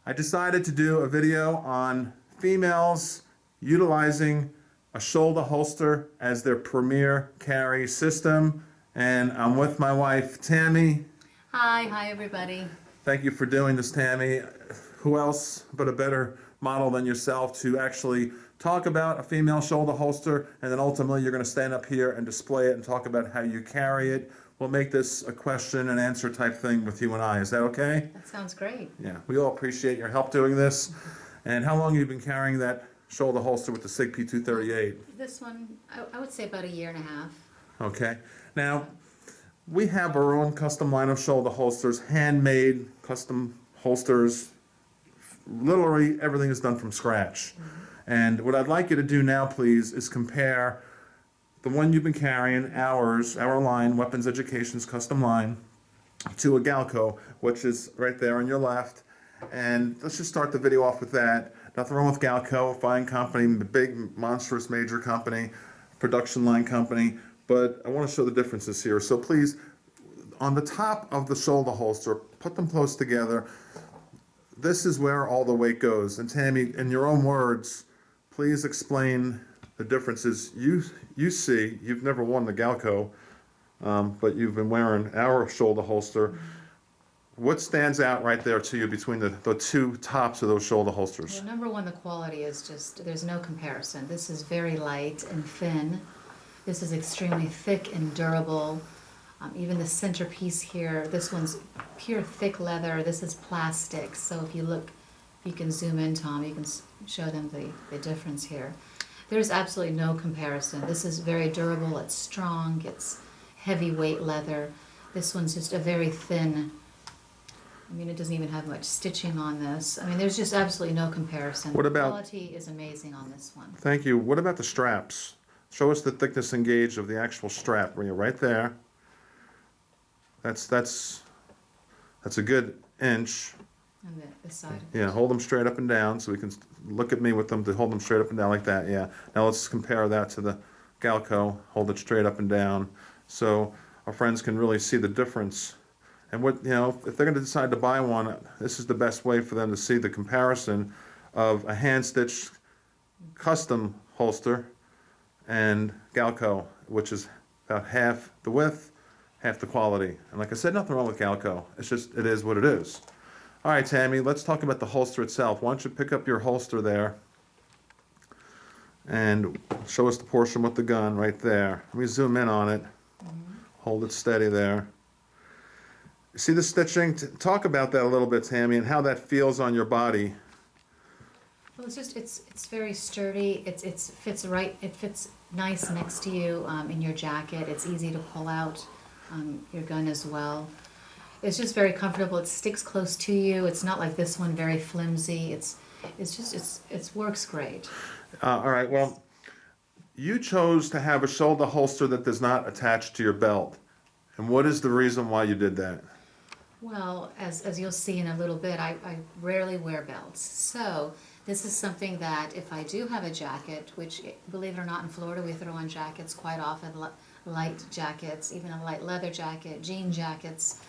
I decided to do a video on females utilizing a shoulder holster as their premier carry system. And I'm with my wife, Tammy. Hi everybody. Thank you for doing this, Tammy. Who else but a better model than yourself to actually talk about a female shoulder holster, and then ultimately you're going to stand up here and display it and talk about how you carry it. We'll make this a question and answer type thing with you and I. Is that okay? That sounds great. Yeah, we all appreciate your help doing this. And how long have you been carrying that shoulder holster with the SIG P238? This one, I would say about a year and a half. Okay. Now, we have our own custom line of shoulder holsters, handmade custom holsters. Literally everything is done from scratch. And what I'd like you to do now, please, is compare the one you've been carrying, our line, Weapons Education's custom line, to a Galco, which is right there on your left. And let's just start the video off with that. Nothing wrong with Galco, fine company, big, monstrous, major company, production line company. But I want to show the differences here. So please, on the top of the shoulder holster, put them close together. This is where all the weight goes. And Tammy, in your own words, please explain the differences you see. You've never worn the Galco, but you've been wearing our shoulder holster. What stands out right there to you between the two tops of those shoulder holsters? Well, number one, the quality is just, there's no comparison. This is very light and thin. This is extremely thick and durable. Even the centerpiece here, this one's pure thick leather. This is plastic. So if you look, you can zoom in, Tom, you can show them the difference here. There's absolutely no comparison. This is very durable, it's strong, it's heavyweight leather. This one's just a very thin, I mean, it doesn't even have much stitching on this. I mean, there's just absolutely no comparison. What about, the quality is amazing on this one. Thank you. What about the straps? Show us the thickness and gauge of the actual strap. Bring it right there. That's a good inch. And the side. Yeah, hold them straight up and down so we can look at me with them to hold them straight up and down like that. Yeah. Now let's compare that to the Galco. Hold it straight up and down so our friends can really see the difference. And what, if they're going to decide to buy one, this is the best way for them to see the comparison of a hand-stitched custom holster and Galco, which is about half the width, half the quality. And like I said, nothing wrong with Galco. It's just, it is what it is. All right, Tammy, let's talk about the holster itself. Why don't you pick up your holster there and show us the portion with the gun right there. Let me zoom in on it. Hold it steady there. See the stitching? Talk about that a little bit, Tammy, and how that feels on your body. Well, it's very sturdy. It fits right. It fits nice next to you in your jacket. It's easy to pull out your gun as well. It's just very comfortable. It sticks close to you. It's not like this one, very flimsy. It works great. All right. Well, you chose to have a shoulder holster that does not attach to your belt. And what is the reason why you did that? Well, as you'll see in a little bit, I rarely wear belts. So this is something that if I do have a jacket, which, believe it or not, in Florida we throw on jackets quite often, light jackets, even a light leather jacket, jean jackets.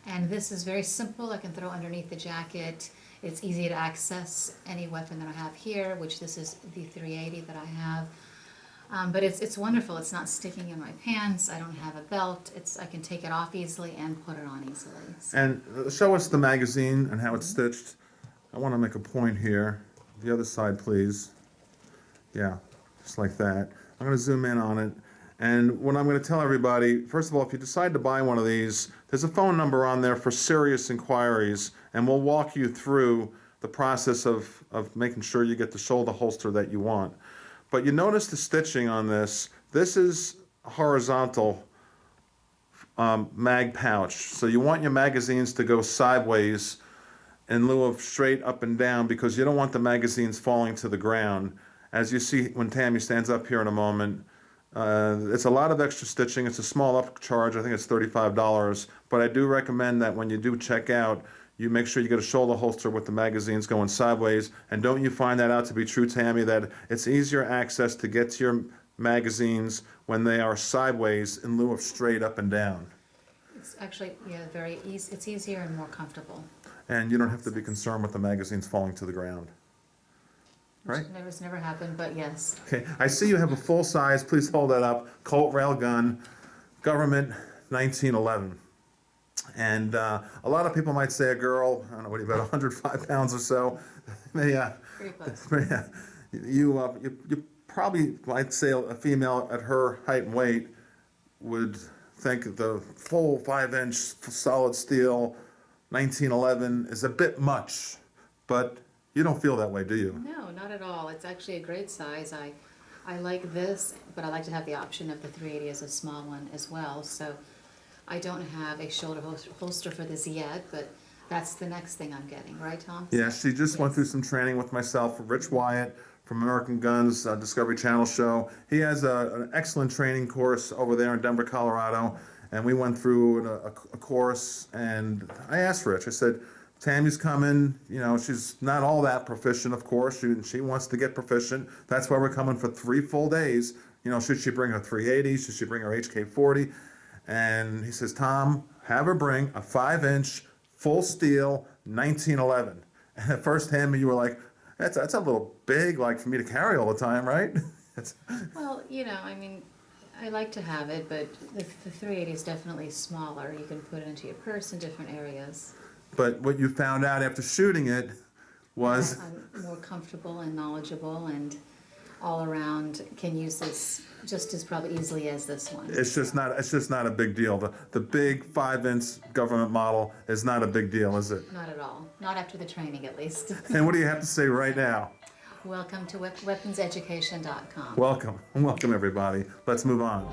And this is very simple. I can throw underneath the jacket. It's easy to access any weapon that I have here, which this is the 380 that I have. But it's wonderful. It's not sticking in my pants. I don't have a belt. I can take it off easily and put it on easily. So. And show us the magazine and how it's stitched. I want to make a point here. The other side, please. Yeah, just like that. I'm going to zoom in on it. And what I'm going to tell everybody, first of all, if you decide to buy one of these, there's a phone number on there for serious inquiries, and we'll walk you through the process of making sure you get the shoulder holster that you want. But you notice the stitching on this. This is a horizontal mag pouch. So you want your magazines to go sideways in lieu of straight up and down because you don't want the magazines falling to the ground. As you see when Tammy stands up here in a moment, it's a lot of extra stitching. It's a small upcharge. I think it's $35. But I do recommend that when you do check out, you make sure you get a shoulder holster with the magazines going sideways. And don't you find that out to be true, Tammy, that it's easier access to get to your magazines when they are sideways in lieu of straight up and down? It's actually, yeah, very easy. It's easier and more comfortable. and you don't have to be concerned with the magazines falling to the ground. Right? It's never happened, but yes. Okay, I see you have a full size, please hold that up, Colt rail gun, government 1911. And a lot of people might say a girl, I don't know, what are you, about 105 pounds or so? Yeah, Very close. yeah. You probably might say a female at her height and weight would think the full 5-inch solid steel 1911 is a bit much, but you don't feel that way, do you? No, not at all. It's actually a great size. I like this, but I like to have the option of the 380 as a small one as well. So I don't have a shoulder holster for this yet, but that's the next thing I'm getting, right, Tom? Yeah, she just went Yes. through some training with myself, Rich Wyatt from American Guns Discovery Channel show. He has an excellent training course over there in Denver, Colorado, and we went through a course, and I asked Rich, I said, Tammy's coming, you know, she's not all that proficient, of course, she wants to get proficient. That's why we're coming for 3 full days. You know, should she bring her 380? Should she bring her HK40? And he says, Tom, have her bring a 5-inch full steel 1911. And at first, Tammy, you were like, that's a little big, like for me to carry all the time, right? Well, you know, I mean, I like to have it, but the 380 is definitely smaller. You can put it into your purse in different areas. But what you found out after shooting it was, I'm more comfortable and knowledgeable and all around can use this just as probably easily as this one. it's just not a big deal. The big 5-inch government model is not a big deal, is it? Not at all. Not after the training, at least. And what do you have to say right now? Welcome to WeaponsEducation.com. Welcome everybody. Let's move on.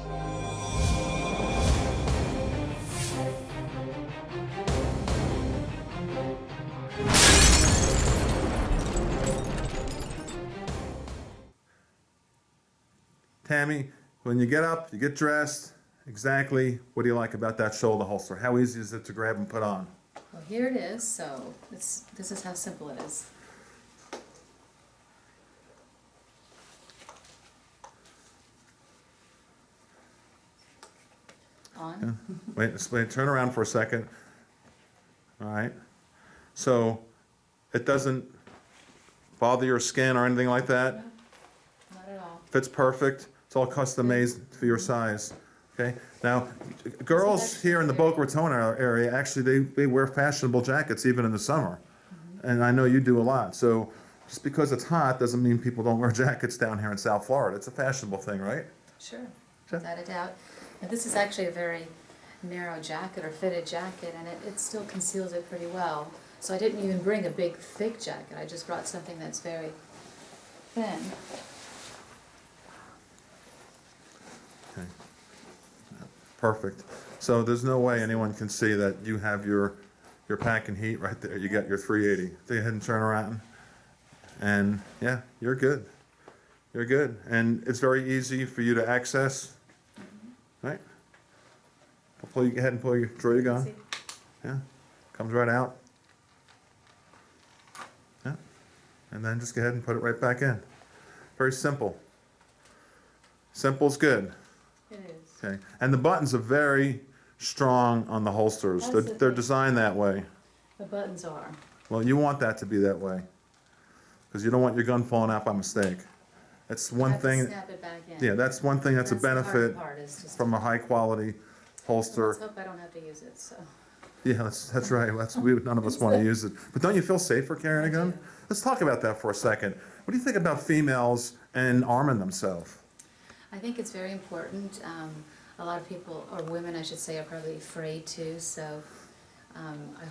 Tammy, when you get up, you get dressed, exactly what do you like about that shoulder holster? How easy is it to grab and put on? Well, here it is. So this is how simple it is. On. Wait, turn around for a second. All right. So it doesn't bother your skin or anything like that? Not at all. Fits perfect. It's all custom made for your size. Okay. Now, girls here in the Boca Raton area, actually, they wear fashionable jackets even in the summer. And I know you do a lot. So just because it's hot doesn't mean people don't wear jackets down here in South Florida. It's a fashionable thing, right? Sure, Sure. without a doubt. And this is actually a very narrow jacket or fitted jacket, and it still conceals it pretty well. So I didn't even bring a big thick jacket. I just brought something that's very thin. Okay. Perfect. So there's no way anyone can see that you have your pack and heat right there. You got your 380. Go ahead and turn around. And yeah, you're good. You're good. And it's very easy for you to access. Right? Go ahead and draw your gun. See? Yeah. Comes right out. Yeah. And then just go ahead and put it right back in. Very simple. Simple's good. It is. Okay. And the buttons are very strong on the holsters. That's They're, the they're thing. designed that way. The buttons are. Well, you want that to be that way. Because you don't want your gun falling out by mistake. That's one I have to thing. snap it back in. Yeah, that's one thing that's a the hard benefit part is just from a high quality holster. Let's hope I don't have to use it, so. Yeah, that's right. None of us want to use it. But don't you feel safer carrying a gun? do. Let's talk about that for a second. What do you think about females and arming themselves? I think it's very important. A lot of people, or women I should say, are probably afraid to, so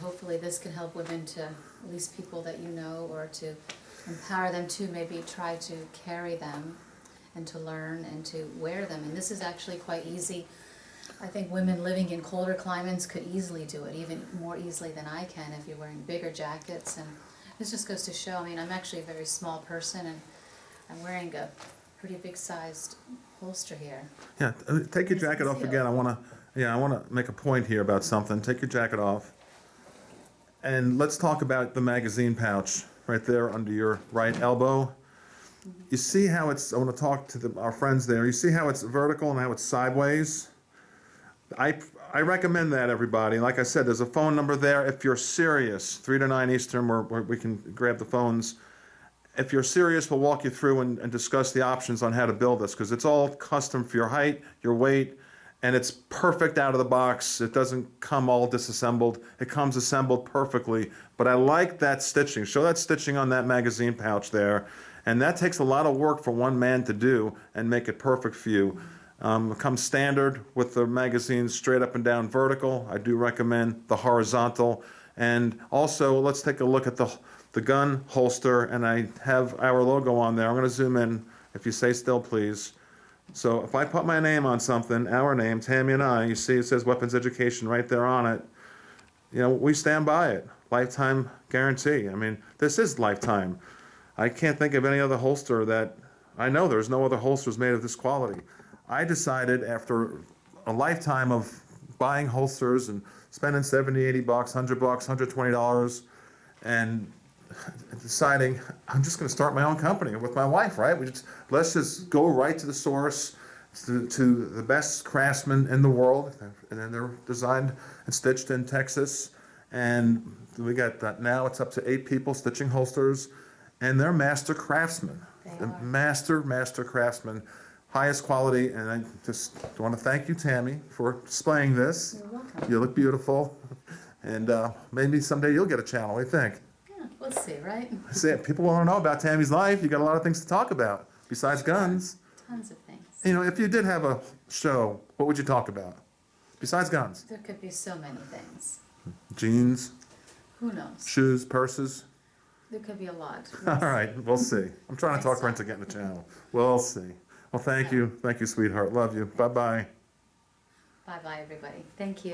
hopefully this can help women to, at least people that you know, or to empower them to maybe try to carry them and to learn and to wear them. And this is actually quite easy. I think women living in colder climates could easily do it, even more easily than I can if you're wearing bigger jackets. And this just goes to show, I mean, I'm actually a very small person and I'm wearing a pretty big sized holster here. Yeah, take your jacket off again. I want to make a point here about something. Take your jacket off. And let's talk about the magazine pouch right there under your right elbow. You see how it's, I want to talk to our friends there. You see how it's vertical and how it's sideways? I recommend that, everybody. Like I said, there's a phone number there. If you're serious, 3 to 9 Eastern, where we can grab the phones. If you're serious, we'll walk you through and discuss the options on how to build this, because it's all custom for your height, your weight, and it's perfect out of the box. It doesn't come all disassembled. It comes assembled perfectly. But I like that stitching. Show that stitching on that magazine pouch there. And that takes a lot of work for one man to do and make it perfect for you. It comes standard with the magazines straight up and down vertical. I do recommend the horizontal. And also, let's take a look at the gun holster, and I have our logo on there. I'm going to zoom in. If you stay still, please. So if I put my name on something, our name, Tammy and I, you see it says Weapons Education right there on it. You know, we stand by it. Lifetime guarantee. I mean, this is lifetime. I can't think of any other holster that, I know there's no other holsters made of this quality. I decided after a lifetime of buying holsters and spending $70, $80, $100, $120, and deciding I'm just going to start my own company with my wife, right? Let's just go right to the source, to the best craftsmen in the world, and then they're designed and stitched in Texas. And we got that now. It's up to 8 people stitching holsters, and they're master craftsmen. Master craftsmen, highest quality. And I just want to thank you, Tammy, for displaying this. You're welcome. You look beautiful, and maybe someday you'll get a channel. What do you think? We'll see, right? See, people want to know about Tammy's life. You got a lot of things to talk about besides guns. Tons of things. You know, if you did have a show, what would you talk about besides guns? There could be so many things. Jeans, Who knows? shoes, purses. There could be a lot. All right, we'll see. I'm trying to talk her into getting a channel. We'll see. Well, thank you, sweetheart. Love you. Bye-bye. Bye-bye, everybody. Thank you.